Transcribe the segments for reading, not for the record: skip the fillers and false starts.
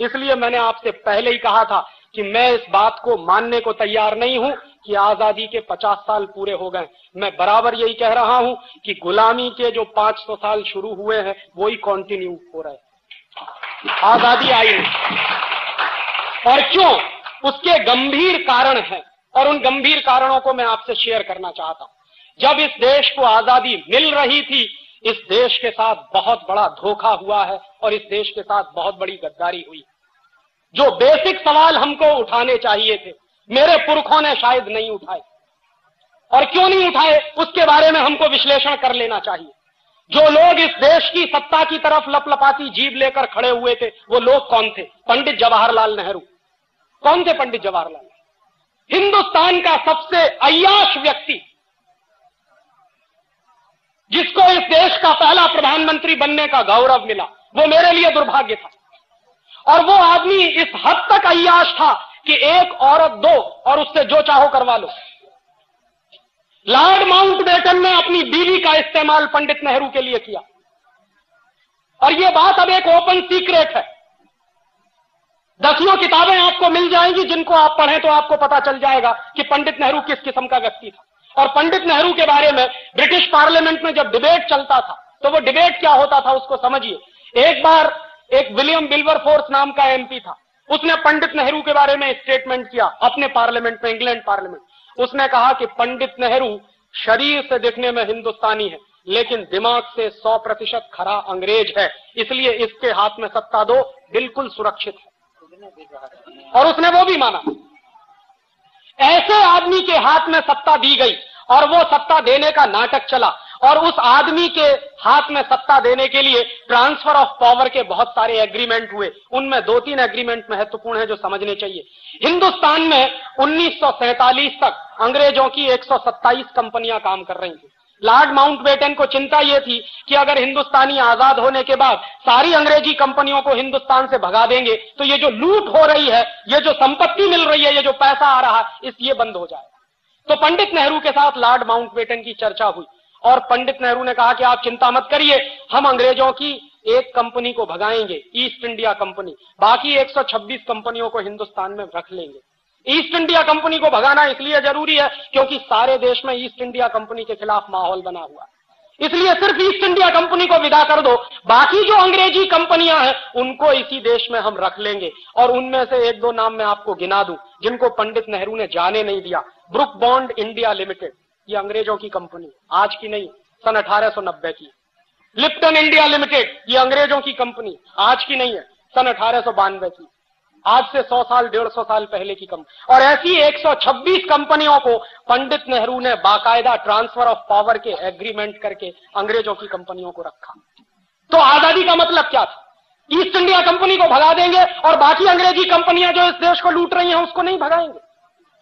इसलिए मैंने आपसे पहले ही कहा था कि मैं इस बात को मानने को तैयार नहीं हूं कि आजादी के 50 साल पूरे हो गए। मैं बराबर यही कह रहा हूं कि गुलामी के जो 500 साल शुरू हुए हैं वो ही कंटिन्यू हो रहे हैं। आजादी आई नहीं। और क्यों? उसके गंभीर कारण हैं और उन गंभीर कारणों को मैं आपसे शेयर करना चाहता हूं। जब इस देश को आजादी मिल रही थी, इस देश के साथ बहुत बड़ा धोखा हुआ है और इस देश के साथ बहुत बड़ी गद्दारी हुई। जो बेसिक सवाल हमको उठाने चाहिए थे, मेरे पुरखों ने शायद नहीं उठाए। और क्यों नहीं उठाए, उसके बारे में हमको विश्लेषण कर लेना चाहिए। जो लोग इस देश की सत्ता की तरफ लपलपाती जीभ लेकर खड़े हुए थे, वो लोग कौन थे? पंडित जवाहरलाल नेहरू। कौन थे पंडित जवाहरलाल? हिंदुस्तान का सबसे अय्याश व्यक्ति, जिसको इस देश का पहला प्रधानमंत्री बनने का गौरव मिला। वो मेरे लिए दुर्भाग्य था। और वो आदमी इस हद तक अय्याश था कि एक औरत दो और उससे जो चाहो करवा लो। लॉर्ड माउंटबेटन ने अपनी बीवी का इस्तेमाल पंडित नेहरू के लिए किया। और ये बात अब एक ओपन सीक्रेट है। 10 किताबें आपको मिल जाएंगी, जिनको आप पढ़ें तो आपको पता चल जाएगा कि पंडित नेहरू किस किस्म का व्यक्ति था। और पंडित नेहरू के बारे में ब्रिटिश पार्लियामेंट में जब डिबेट चलता था, तो वो डिबेट क्या होता था उसको समझिए। एक बार एक विलियम विल्बरफोर्स नाम का एमपी था, उसने पंडित नेहरू के बारे में स्टेटमेंट किया अपने पार्लियामेंट में, इंग्लैंड पार्लियामेंट। उसने कहा कि पंडित नेहरू शरीर से दिखने में हिंदुस्तानी है, लेकिन दिमाग से 100% खरा अंग्रेज है, इसलिए इसके हाथ में सत्ता दो, बिल्कुल सुरक्षित है। और उसने वो भी माना। ऐसे आदमी के हाथ में सत्ता दी गई और वो सत्ता देने का नाटक चला। और उस आदमी के हाथ में सत्ता देने के लिए ट्रांसफर ऑफ पावर के बहुत सारे एग्रीमेंट हुए। उनमें 2-3 एग्रीमेंट महत्वपूर्ण है जो समझने चाहिए। हिंदुस्तान में 1947 तक अंग्रेजों की 127 कंपनियां काम कर रही थी। लॉर्ड माउंटबेटन को चिंता यह थी कि अगर हिंदुस्तानी आजाद होने के बाद सारी अंग्रेजी कंपनियों को हिंदुस्तान से भगा देंगे तो ये जो लूट हो रही है, ये जो संपत्ति मिल रही है, ये जो पैसा आ रहा है, ये बंद हो जाएगा। तो पंडित नेहरू के साथ लॉर्ड माउंटबेटन की चर्चा हुई और पंडित नेहरू ने कहा कि आप चिंता मत करिए, हम अंग्रेजों की एक कंपनी को भगाएंगे, ईस्ट इंडिया कंपनी, बाकी 126 कंपनियों को हिंदुस्तान में रख लेंगे। ईस्ट इंडिया कंपनी को भगाना इसलिए जरूरी है क्योंकि सारे देश में ईस्ट इंडिया कंपनी के खिलाफ माहौल बना हुआ है। इसलिए सिर्फ ईस्ट इंडिया कंपनी को विदा कर दो, बाकी जो अंग्रेजी कंपनियां हैं उनको इसी देश में हम रख लेंगे। और उनमें से 1-2 नाम मैं आपको गिना दूं जिनको पंडित नेहरू ने जाने नहीं दिया। ब्रुक बॉन्ड इंडिया लिमिटेड, ये अंग्रेजों की कंपनी, आज की नहीं, सन 1890 की। लिप्टन इंडिया लिमिटेड, ये अंग्रेजों की कंपनी, आज की नहीं है, सन 1892 की, आज से 100 साल 150 साल पहले की कंपनी। और ऐसी 126 कंपनियों को पंडित नेहरू ने बाकायदा ट्रांसफर ऑफ पावर के एग्रीमेंट करके अंग्रेजों की कंपनियों को रखा। तो आजादी का मतलब क्या था? ईस्ट इंडिया कंपनी को भगा देंगे और बाकी अंग्रेजी कंपनियां जो इस देश को लूट रही हैं उसको नहीं भगाएंगे।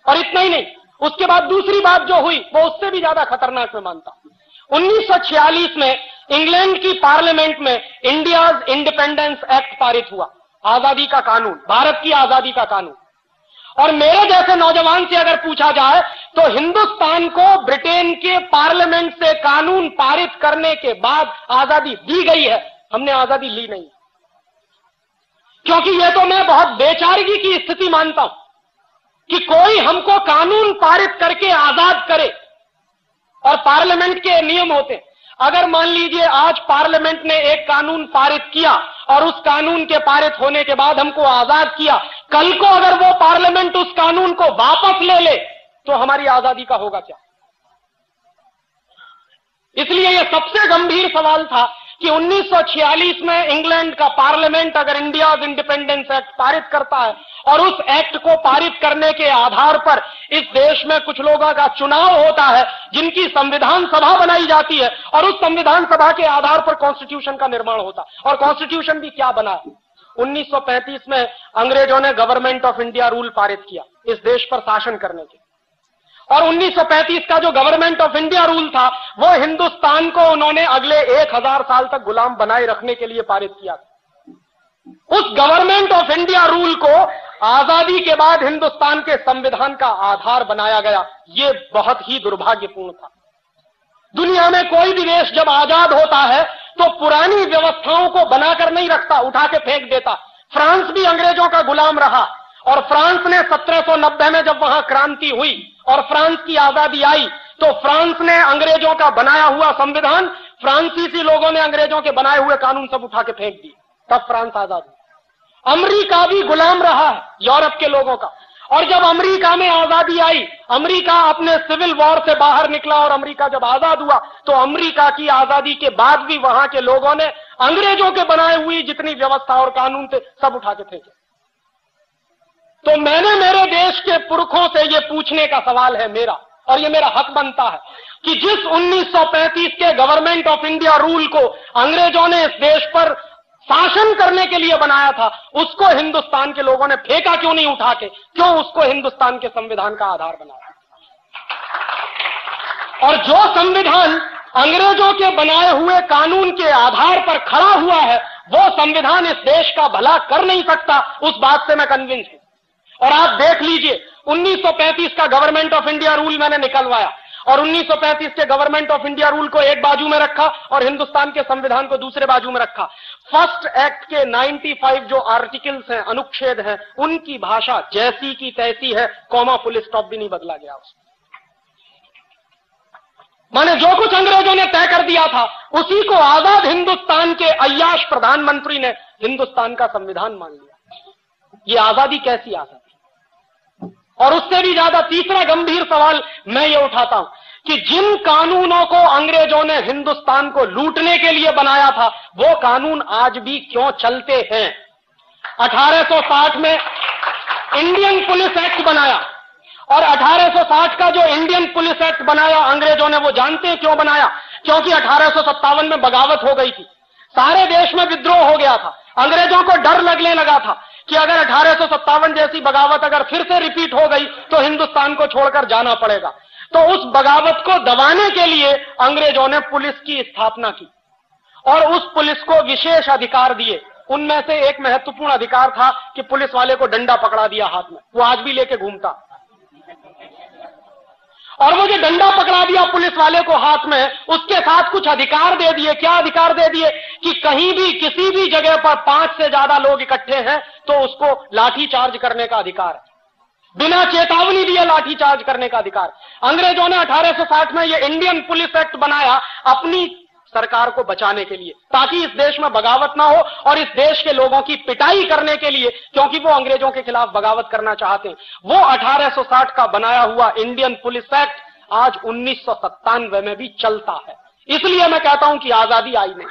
और इतना ही नहीं, उसके बाद दूसरी बात जो हुई वो उससे भी ज्यादा खतरनाक मैं मानता हूं। 1946 में इंग्लैंड की पार्लियामेंट में इंडियाज इंडिपेंडेंस एक्ट पारित हुआ, आजादी का कानून, भारत की आजादी का कानून। और मेरे जैसे नौजवान से अगर पूछा जाए तो हिंदुस्तान को ब्रिटेन के पार्लियामेंट से कानून पारित करने के बाद आजादी दी गई है, हमने आजादी ली नहीं। क्योंकि यह तो मैं बहुत बेचारगी की स्थिति मानता हूं कि कोई हमको कानून पारित करके आजाद करे। और पार्लियामेंट के नियम होते हैं, अगर मान लीजिए आज पार्लियामेंट ने एक कानून पारित किया और उस कानून के पारित होने के बाद हमको आजाद किया, कल को अगर वो पार्लियामेंट उस कानून को वापस ले ले तो हमारी आजादी का होगा क्या? इसलिए यह सबसे गंभीर सवाल था कि 1946 में इंग्लैंड का पार्लियामेंट अगर इंडियाज इंडिपेंडेंस एक्ट पारित करता है और उस एक्ट को पारित करने के आधार पर इस देश में कुछ लोगों का चुनाव होता है जिनकी संविधान सभा बनाई जाती है और उस संविधान सभा के आधार पर कॉन्स्टिट्यूशन का निर्माण होता है। और कॉन्स्टिट्यूशन भी क्या बना है? 1935 में अंग्रेजों ने गवर्नमेंट ऑफ इंडिया रूल पारित किया इस देश पर शासन करने के। और 1935 का जो गवर्नमेंट ऑफ इंडिया रूल था वो हिंदुस्तान को उन्होंने अगले 1000 साल तक गुलाम बनाए रखने के लिए पारित किया। उस गवर्नमेंट ऑफ इंडिया रूल को आजादी के बाद हिंदुस्तान के संविधान का आधार बनाया गया। ये बहुत ही दुर्भाग्यपूर्ण था। दुनिया में कोई भी देश जब आजाद होता है तो पुरानी व्यवस्थाओं को बनाकर नहीं रखता, उठा के फेंक देता। फ्रांस भी अंग्रेजों का गुलाम रहा और फ्रांस ने 1790 में जब वहां क्रांति हुई और फ्रांस की आजादी आई तो फ्रांस ने अंग्रेजों का बनाया हुआ संविधान, फ्रांसीसी लोगों ने अंग्रेजों के बनाए हुए कानून सब उठा के फेंक दिए, तब फ्रांस आजाद हुआ। अमेरिका भी गुलाम रहा है यूरोप के लोगों का, और जब अमेरिका में आजादी आई, अमेरिका अपने सिविल वॉर से बाहर निकला और अमेरिका जब आजाद हुआ तो अमेरिका की आजादी के बाद भी वहां के लोगों ने अंग्रेजों के बनाए हुई जितनी व्यवस्था और कानून थे सब उठा के फेंके। तो मैंने मेरे देश के पुरखों से ये पूछने का सवाल है मेरा, और ये मेरा हक बनता है कि जिस 1935 के गवर्नमेंट ऑफ इंडिया रूल को अंग्रेजों ने इस देश पर शासन करने के लिए बनाया था, उसको हिंदुस्तान के लोगों ने फेंका क्यों नहीं उठा के, क्यों उसको हिंदुस्तान के संविधान का आधार बनाया? और जो संविधान अंग्रेजों के बनाए हुए कानून के आधार पर खड़ा हुआ है, वो संविधान इस देश का भला कर नहीं सकता, उस बात से मैं कन्विंस हूं। और आप देख लीजिए 1935 का गवर्नमेंट ऑफ इंडिया रूल मैंने निकलवाया और 1935 के गवर्नमेंट ऑफ इंडिया रूल को एक बाजू में रखा और हिंदुस्तान के संविधान को दूसरे बाजू में रखा। फर्स्ट एक्ट के 95 जो आर्टिकल्स हैं, अनुच्छेद हैं, उनकी भाषा जैसी की तैसी है, कॉमा फुल स्टॉप भी नहीं बदला गया उसमें। माने जो कुछ अंग्रेजों ने तय कर दिया था उसी को आजाद हिंदुस्तान के अय्याश प्रधानमंत्री ने हिंदुस्तान का संविधान मान लिया। ये आजादी कैसी आजादी? और उससे भी ज्यादा तीसरा गंभीर सवाल मैं ये उठाता हूं कि जिन कानूनों को अंग्रेजों ने हिंदुस्तान को लूटने के लिए बनाया था, वो कानून आज भी क्यों चलते हैं? 1860 में इंडियन पुलिस एक्ट बनाया और 1860 का जो इंडियन पुलिस एक्ट बनाया अंग्रेजों ने, वो जानते हैं क्यों बनाया? क्योंकि 1857 में बगावत हो गई थी, सारे देश में विद्रोह हो गया था। अंग्रेजों को डर लगने लगा था कि अगर 1857 जैसी बगावत अगर फिर से रिपीट हो गई तो हिंदुस्तान को छोड़कर जाना पड़ेगा। तो उस बगावत को दबाने के लिए अंग्रेजों ने पुलिस की स्थापना की और उस पुलिस को विशेष अधिकार दिए। उनमें से एक महत्वपूर्ण अधिकार था कि पुलिस वाले को डंडा पकड़ा दिया हाथ में, वो आज भी लेके घूमता। और वो जो डंडा पकड़ा दिया पुलिस वाले को हाथ में, उसके साथ कुछ अधिकार दे दिए। क्या अधिकार दे दिए? कि कहीं भी किसी भी जगह पर 5 से ज्यादा लोग इकट्ठे हैं तो उसको लाठी चार्ज करने का अधिकार है, बिना चेतावनी दिए लाठी चार्ज करने का अधिकार। अंग्रेजों ने 1860 में ये इंडियन पुलिस एक्ट बनाया अपनी सरकार को बचाने के लिए, ताकि इस देश में बगावत ना हो और इस देश के लोगों की पिटाई करने के लिए, क्योंकि वो अंग्रेजों के खिलाफ बगावत करना चाहते हैं। वो 1860 का बनाया हुआ इंडियन पुलिस एक्ट आज 1997 में भी चलता है। इसलिए मैं कहता हूं कि आजादी आई नहीं।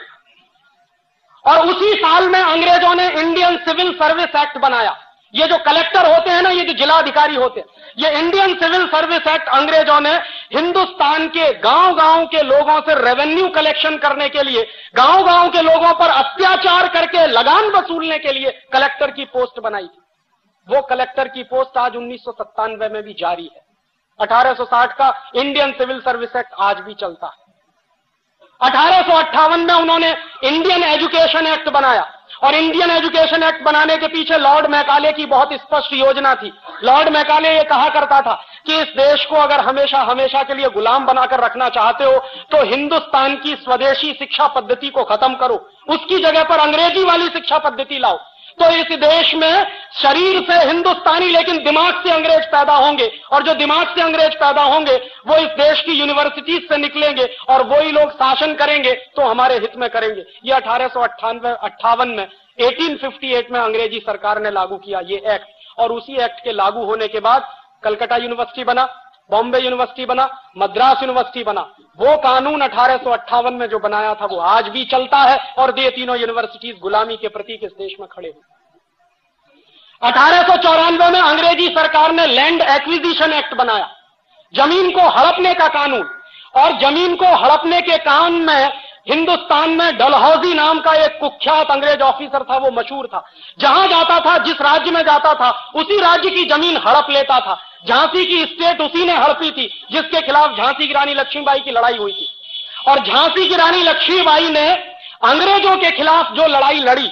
और उसी साल में अंग्रेजों ने इंडियन सिविल सर्विस एक्ट बनाया। ये जो कलेक्टर होते हैं ना, ये जो जिलाधिकारी होते हैं, ये इंडियन सिविल सर्विस एक्ट अंग्रेजों ने हिंदुस्तान के गांव-गांव के लोगों से रेवेन्यू कलेक्शन करने के लिए, गांव-गांव के लोगों पर अत्याचार करके लगान वसूलने के लिए कलेक्टर की पोस्ट बनाई थी। वो कलेक्टर की पोस्ट आज 1997 में भी जारी है। 1860 का इंडियन सिविल सर्विस एक्ट आज भी चलता है। 1858 में उन्होंने इंडियन एजुकेशन एक्ट बनाया और इंडियन एजुकेशन एक्ट बनाने के पीछे लॉर्ड मैकाले की बहुत स्पष्ट योजना थी। लॉर्ड मैकाले ये कहा करता था कि इस देश को अगर हमेशा हमेशा के लिए गुलाम बनाकर रखना चाहते हो तो हिंदुस्तान की स्वदेशी शिक्षा पद्धति को खत्म करो, उसकी जगह पर अंग्रेजी वाली शिक्षा पद्धति लाओ। तो इस देश में शरीर से हिंदुस्तानी लेकिन दिमाग से अंग्रेज पैदा होंगे, और जो दिमाग से अंग्रेज पैदा होंगे वो इस देश की यूनिवर्सिटीज से निकलेंगे और वही लोग शासन करेंगे तो हमारे हित में करेंगे। ये 1858 में 1858 में अंग्रेजी सरकार ने लागू किया ये एक्ट, और उसी एक्ट के लागू होने के बाद कलकत्ता यूनिवर्सिटी बना, बॉम्बे यूनिवर्सिटी बना, मद्रास यूनिवर्सिटी बना। वो कानून 1858 में जो बनाया था वो आज भी चलता है और ये तीनों यूनिवर्सिटीज गुलामी के प्रतीक इस देश में खड़े हुए। 1894 में अंग्रेजी सरकार ने लैंड एक्विजिशन एक्ट बनाया, जमीन को हड़पने का कानून। और जमीन को हड़पने के कानून में हिंदुस्तान में डलहौजी नाम का एक कुख्यात अंग्रेज ऑफिसर था, वो मशहूर था। जहां जाता था, जिस राज्य में जाता था, उसी राज्य की जमीन हड़प लेता था। झांसी की स्टेट उसी ने हड़पी थी जिसके खिलाफ झांसी की रानी लक्ष्मीबाई की लड़ाई हुई थी। और झांसी की रानी लक्ष्मीबाई ने अंग्रेजों के खिलाफ जो लड़ाई लड़ी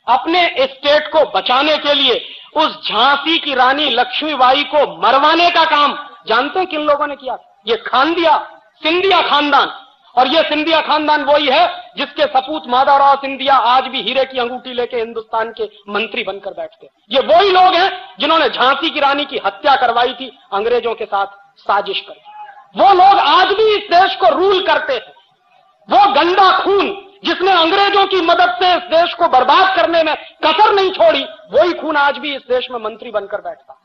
अपने स्टेट को बचाने के लिए, उस झांसी की रानी लक्ष्मीबाई को मरवाने का काम जानते हैं किन लोगों ने किया? ये खानदिया सिंधिया खानदान। और ये सिंधिया खानदान वही है जिसके सपूत माधवराव सिंधिया आज भी हीरे की अंगूठी लेके हिंदुस्तान के मंत्री बनकर बैठते हैं। ये वही लोग हैं जिन्होंने झांसी की रानी की हत्या करवाई थी अंग्रेजों के साथ साजिश करके। वो लोग आज भी इस देश को रूल करते हैं। वो गंदा खून जिसने अंग्रेजों की मदद से इस देश को बर्बाद करने में कसर नहीं छोड़ी, वही खून आज भी इस देश में मंत्री बनकर बैठता।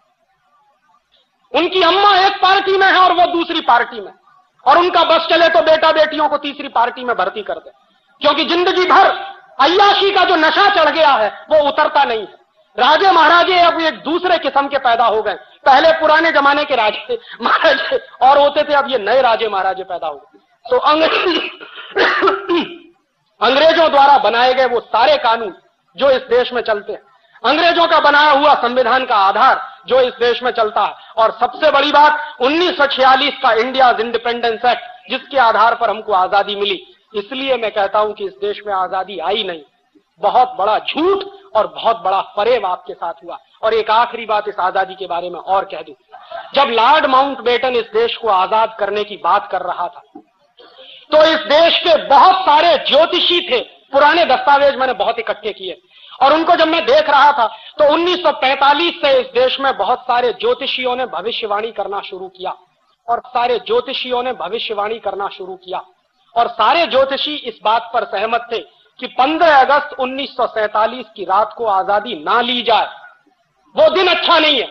उनकी अम्मा एक पार्टी में है और वो दूसरी पार्टी में, और उनका बस चले तो बेटा बेटियों को तीसरी पार्टी में भर्ती कर दे, क्योंकि जिंदगी भर अय्याशी का जो नशा चढ़ गया है वो उतरता नहीं है। राजे महाराजे अब एक दूसरे किस्म के पैदा हो गए। पहले पुराने जमाने के राजे महाराजे और होते थे, अब ये नए राजे महाराजे पैदा हो गए। तो अंग्रेजों द्वारा बनाए गए वो सारे कानून जो इस देश में चलते हैं, अंग्रेजों का बनाया हुआ संविधान का आधार जो इस देश में चलता है, और सबसे बड़ी बात 1946 का इंडिया इंडिपेंडेंस एक्ट जिसके आधार पर हमको आजादी मिली। इसलिए मैं कहता हूं कि इस देश में आजादी आई नहीं, बहुत बड़ा झूठ और बहुत बड़ा फरेब आपके साथ हुआ। और एक आखिरी बात इस आजादी के बारे में और कह दूं, जब लॉर्ड माउंटबेटन इस देश को आजाद करने की बात कर रहा था तो इस देश के बहुत सारे ज्योतिषी थे। पुराने दस्तावेज मैंने बहुत इकट्ठे किए और उनको जब मैं देख रहा था तो 1945 से इस देश में बहुत सारे ज्योतिषियों ने भविष्यवाणी करना शुरू किया, और सारे ज्योतिषियों ने भविष्यवाणी करना शुरू किया, और सारे ज्योतिषी इस बात पर सहमत थे कि 15 अगस्त 1947 की रात को आजादी ना ली जाए, वो दिन अच्छा नहीं है।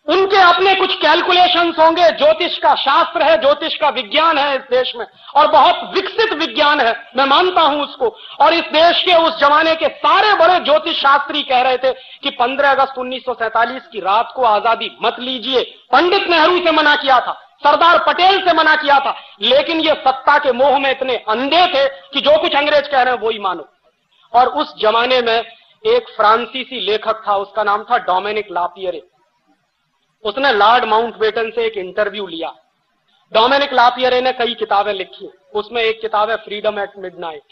उनके अपने कुछ कैलकुलेशंस होंगे। ज्योतिष का शास्त्र है, ज्योतिष का विज्ञान है इस देश में, और बहुत विकसित विज्ञान है, मैं मानता हूं उसको। और इस देश के उस जमाने के सारे बड़े ज्योतिष शास्त्री कह रहे थे कि 15 अगस्त 1947 की रात को आजादी मत लीजिए। पंडित नेहरू से मना किया था, सरदार पटेल से मना किया था, लेकिन ये सत्ता के मोह में इतने अंधे थे कि जो कुछ अंग्रेज कह रहे हैं वही मानो। और उस जमाने में एक फ्रांसीसी लेखक था, उसका नाम था डोमिनिक लापियरे। उसने लॉर्ड माउंटबेटन से एक इंटरव्यू लिया। डोमिनिक लापियरे ने कई किताबें लिखी, उसमें एक किताब है फ्रीडम एट मिडनाइट,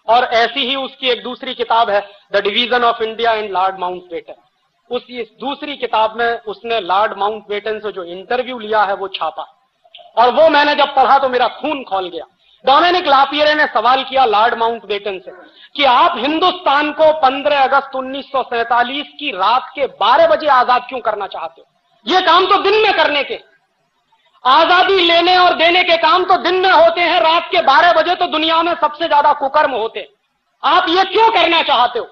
और ऐसी ही उसकी एक दूसरी किताब है the division of India and Lord Mountbatten. उस दूसरी किताब में उसने लॉर्ड माउंटबेटन से जो इंटरव्यू लिया है वो छापा, और वो मैंने जब पढ़ा तो मेरा खून खौल गया। डोमिनिक लापियरे ने सवाल किया लॉर्ड माउंटबेटन से कि आप हिंदुस्तान को 15 अगस्त 1947 की रात के 12 बजे आजाद क्यों करना चाहते हो? ये काम तो दिन में करने के, आजादी लेने और देने के काम तो दिन में होते हैं, रात के 12 बजे तो दुनिया में सबसे ज्यादा कुकर्म होते हैं, आप ये क्यों करना चाहते हो?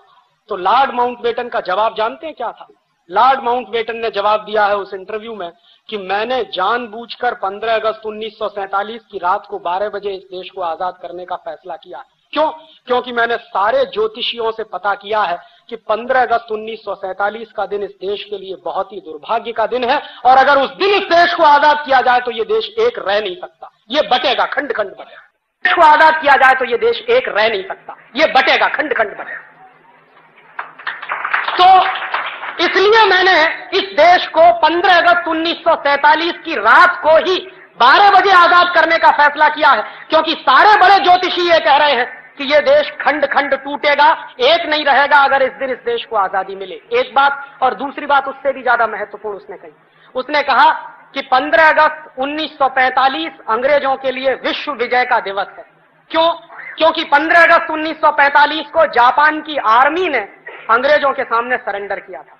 तो लॉर्ड माउंटबेटन का जवाब जानते हैं क्या था? लॉर्ड माउंटबेटन ने जवाब दिया है उस इंटरव्यू में कि मैंने जानबूझकर 15 अगस्त 1947 की रात को 12 बजे इस देश को आजाद करने का फैसला किया। क्यों? क्योंकि मैंने सारे ज्योतिषियों से पता किया है कि 15 अगस्त 1947 का दिन इस देश के लिए बहुत ही दुर्भाग्य का दिन है, और अगर उस दिन इस देश को आजाद किया जाए तो ये देश एक रह नहीं सकता, ये बटेगा, खंड खंड बटेगा। देश को आजाद किया जाए तो ये देश एक रह नहीं सकता, ये बटेगा, खंड खंड बटेगा। तो इसलिए मैंने इस देश को 15 अगस्त 1947 की रात को ही 12 बजे आजाद करने का फैसला किया है, क्योंकि सारे बड़े ज्योतिषी ये कह रहे हैं कि ये देश खंड खंड टूटेगा, एक नहीं रहेगा अगर इस दिन इस देश को आजादी मिले। एक बात, और दूसरी बात उससे भी ज्यादा महत्वपूर्ण उसने कही, उसने कहा कि 15 अगस्त 1945 अंग्रेजों के लिए विश्व विजय का दिवस है। क्यों? क्योंकि 15 अगस्त 1945 को जापान की आर्मी ने अंग्रेजों के सामने सरेंडर किया था।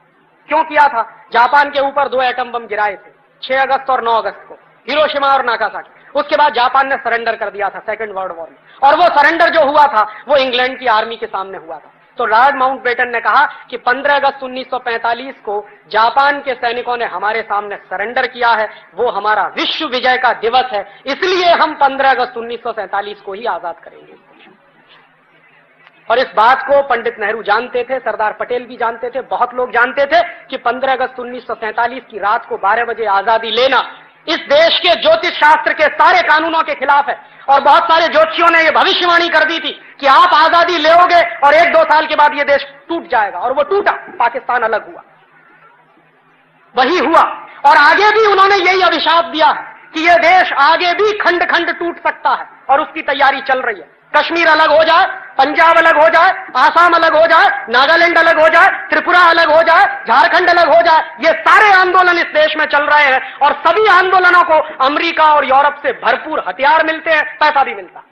क्यों किया था? जापान के ऊपर 2 एटम बम गिराए थे 6 अगस्त और 9 अगस्त को, हिरोशिमा और नागासाकी। उसके बाद जापान ने सरेंडर कर दिया था सेकेंड वर्ल्ड वॉर में, और वो सरेंडर जो हुआ था वो इंग्लैंड की आर्मी के सामने हुआ था। तो लॉर्ड माउंटबेटन ने कहा कि 15 अगस्त 1945 को जापान के सैनिकों ने हमारे सामने सरेंडर किया है, वो हमारा विश्व विजय का दिवस है, इसलिए हम 15 अगस्त 1947 को ही आजाद करेंगे। और इस बात को पंडित नेहरू जानते थे, सरदार पटेल भी जानते थे, बहुत लोग जानते थे कि 15 अगस्त 1947 की रात को 12 बजे आजादी लेना इस देश के ज्योतिष शास्त्र के सारे कानूनों के खिलाफ है। और बहुत सारे ज्योतिषियों ने यह भविष्यवाणी कर दी थी कि आप आजादी लेोगे और 1-2 साल के बाद यह देश टूट जाएगा, और वो टूटा, पाकिस्तान अलग हुआ, वही हुआ। और आगे भी उन्होंने यही अभिशाप दिया कि यह देश आगे भी खंड खंड टूट सकता है, और उसकी तैयारी चल रही है। कश्मीर अलग हो जाए, पंजाब अलग हो जाए, आसाम अलग हो जाए, नागालैंड अलग हो जाए, त्रिपुरा अलग हो जाए, झारखंड अलग हो जाए, ये सारे आंदोलन इस देश में चल रहे हैं और सभी आंदोलनों को अमेरिका और यूरोप से भरपूर हथियार मिलते हैं, पैसा भी मिलता है।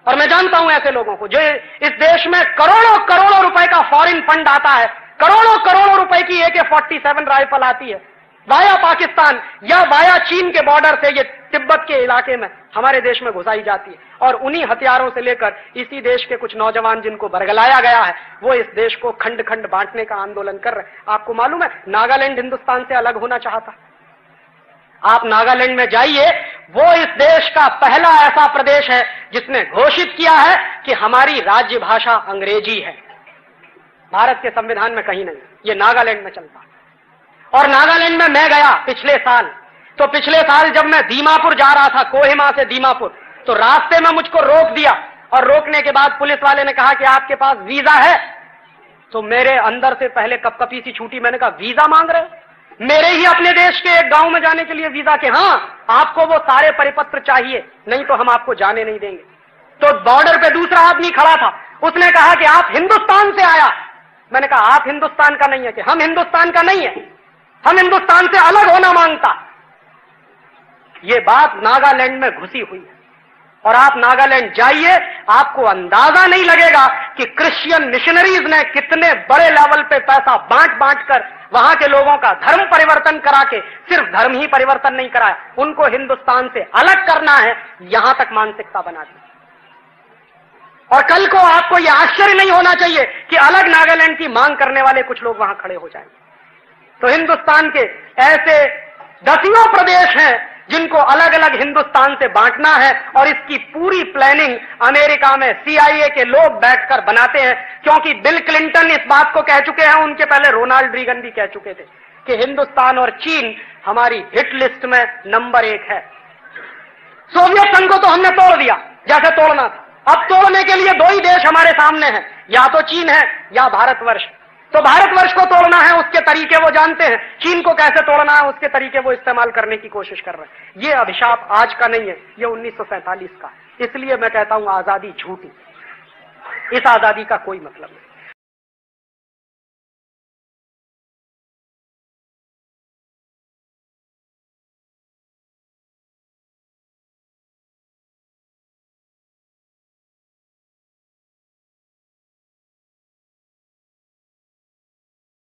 और मैं जानता हूं ऐसे लोगों को जो इस देश में करोड़ों करोड़ों रुपए का फॉरेन फंड आता है, करोड़ों करोड़ों रुपए की AK-47 राइफल आती है वाया पाकिस्तान या वाया चीन के बॉर्डर से, ये तिब्बत के इलाके में हमारे देश में घुसाई जाती है और उन्हीं हथियारों से लेकर इसी देश के कुछ नौजवान जिनको बरगलाया गया है वो इस देश को खंड खंड बांटने का आंदोलन कर रहे हैं। आपको मालूम है नागालैंड हिंदुस्तान से अलग होना चाहता। आप नागालैंड में जाइए, वो इस देश का पहला ऐसा प्रदेश है जिसने घोषित किया है कि हमारी राज्य भाषा अंग्रेजी है। भारत के संविधान में कहीं नहीं, ये नागालैंड में चलता। और नागालैंड में मैं गया पिछले साल, तो पिछले साल जब मैं दीमापुर जा रहा था, कोहिमा से दीमापुर, तो रास्ते में मुझको रोक दिया और रोकने के बाद पुलिस वाले ने कहा कि आपके पास वीजा है। तो मेरे अंदर से पहले कपकपी सी छूटी, मैंने कहा वीजा मांग रहे हो? मेरे ही अपने देश के एक गांव में जाने के लिए वीजा के? हाँ, आपको वो सारे परिपत्र चाहिए, नहीं तो हम आपको जाने नहीं देंगे। तो बॉर्डर पे दूसरा आदमी खड़ा था, उसने कहा कि आप हिंदुस्तान से आया। मैंने कहा आप हिंदुस्तान का नहीं है? कि हम हिंदुस्तान का नहीं है, हम हिंदुस्तान से अलग होना मांगता। ये बात नागालैंड में घुसी हुई है और आप नागालैंड जाइए, आपको अंदाजा नहीं लगेगा कि क्रिश्चियन मिशनरीज ने कितने बड़े लेवल पे पैसा बांट बांट कर वहां के लोगों का धर्म परिवर्तन करा के, सिर्फ धर्म ही परिवर्तन नहीं कराया, उनको हिंदुस्तान से अलग करना है, यहां तक मानसिकता बना दी। और कल को आपको यह आश्चर्य नहीं होना चाहिए कि अलग नागालैंड की मांग करने वाले कुछ लोग वहां खड़े हो जाएंगे। तो हिंदुस्तान के ऐसे दसियों प्रदेश हैं जिनको अलग अलग हिंदुस्तान से बांटना है और इसकी पूरी प्लानिंग अमेरिका में CIA के लोग बैठकर बनाते हैं, क्योंकि बिल क्लिंटन इस बात को कह चुके हैं, उनके पहले रोनाल्ड रीगन भी कह चुके थे कि हिंदुस्तान और चीन हमारी हिट लिस्ट में नंबर 1 है। सोवियत संघ को तो हमने तोड़ दिया जैसे तोड़ना था, अब तोड़ने के लिए 2 ही देश हमारे सामने हैं, या तो चीन है या भारतवर्ष। तो भारतवर्ष को तोड़ना है, उसके तरीके वो जानते हैं, चीन को कैसे तोड़ना है उसके तरीके वो इस्तेमाल करने की कोशिश कर रहे हैं। ये अभिशाप आज का नहीं है, ये 1947 का। इसलिए मैं कहता हूं आजादी झूठी, इस आजादी का कोई मतलब नहीं।